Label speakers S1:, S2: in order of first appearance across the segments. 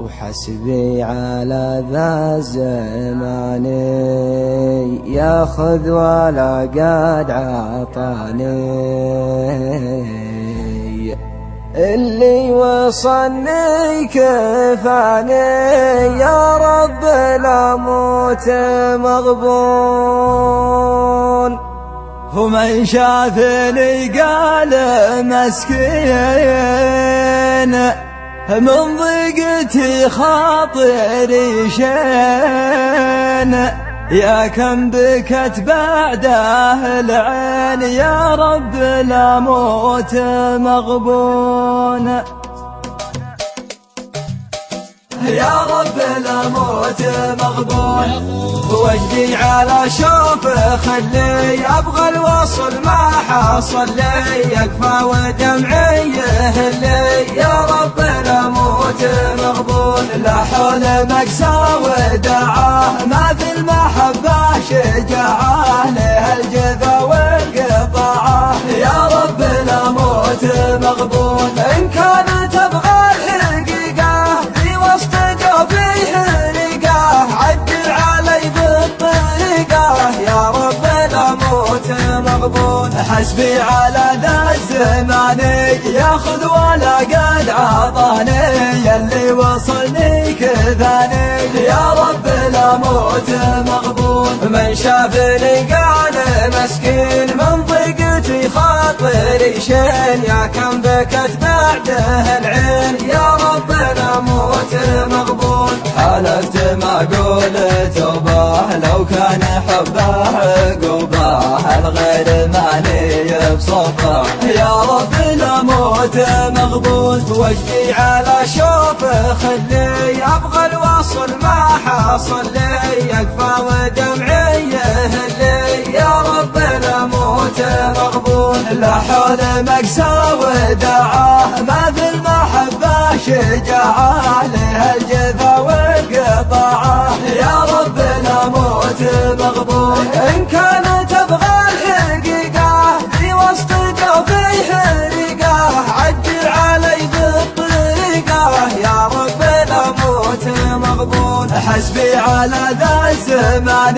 S1: وحسبي على ذا الزمان ياخذ ولا قد عطاني. اللي وصلني كفاني يا رب لا موت مغبون.
S2: ومن شافني قال مسكين من ضيقتي خاطري شين. يا كم بكت بعده العين يا رب لا موت مغبون. يا رب لا موت مغبون. وجدي على شوف خلي ابغى الوصل ما حصل لي يكفى ودمعي يهلي. يا رب لا موت مغبون. لا حول مقسى ودعاه ما في المحبة شجاعه لها الجذا والقطاعه. يا رب لا موت مغبون. إن كان تبغى الحقيقة في وسط قلبي رقاه عدل علي بالطريقة. يا رب لا موت مغبون. حسبي على ذا الزمان ياخذ ولا قد عطاني يلي وصلني كذاني. يا رب لا موت مغبون. من شافني قال مسكين من ضيقتي خاطري شين. يا كم بكت بعده العين يا رب لا موت مغبون. حلفت ما اقول توبه لو كان حبه عقوبه الغير ماني بصفه. يا رب لا موت مغبون. وجدي على شوف خلي ابغى الوصل ما حصل لي يكفى ودمعي يهلي. يا رب لا موت مغبون. لا حول مقسى ودعاه ما في المحبة شجاعه لها الجذا والقطاعه. يا رب لا موت مغبون. إن كان تبغى الحقيقة في وسط قلبي رقاه عدل علي بالطريقة. يا رب لا موت مغبون. حسبي على ذا الزمان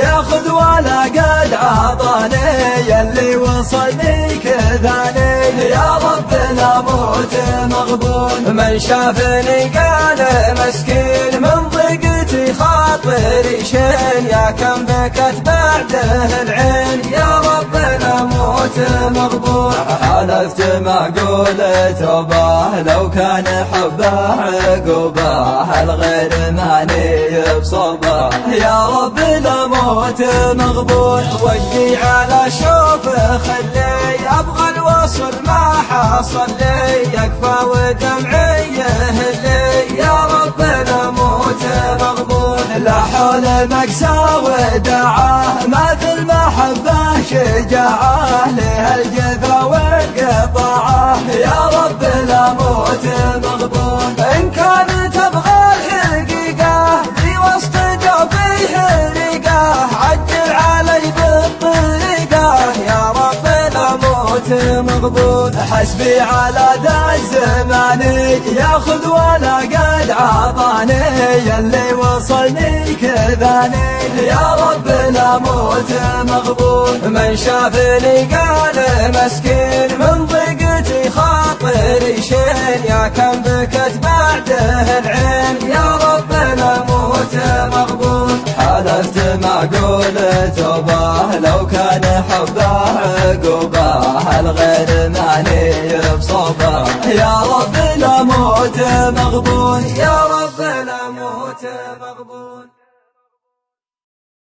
S2: ياخذ ولا قد عطاني يلي وصلني كذاني. يا رب لا موت مغبون. من شافني قال مسكين من ضيقتي خاطري شين. يا كم بكت بعده العين يا رب لا موت مغبون. حلفت ما اقول توبه لو كان حبه عقوبه الغير ماني بصوبه. يا رب لا موت مغبون. وجدي على شوف خلي ابغى الوصل ما حصل لي يكفى ودمعي يهلي. يا رب لا موت مغبون. لا حول مقسى ودعاه ما في المحبة شجاعه لها الجذا والقطاعه. يا رب لا موت مغبون. إن كان تبغى الحقيقة في وسط قلبي رقاه عدل علي بالطريقة. يا رب لا موت مغبون. حسبي على ذا الزمان ياخذ ولا قد عطاني يلي وصلني كذاني. يا رب لا موت مغبون. من شافني قال مسكين من ضيقتي خاطري شين. يا كم بكت بعده العين يا رب لا موت مغبون. حلفت ما اقول توبه لو كان حبه عقوبه الغير ماني بصوبه. يا رب لا موت مغبون. يا رب لا موت مغبون.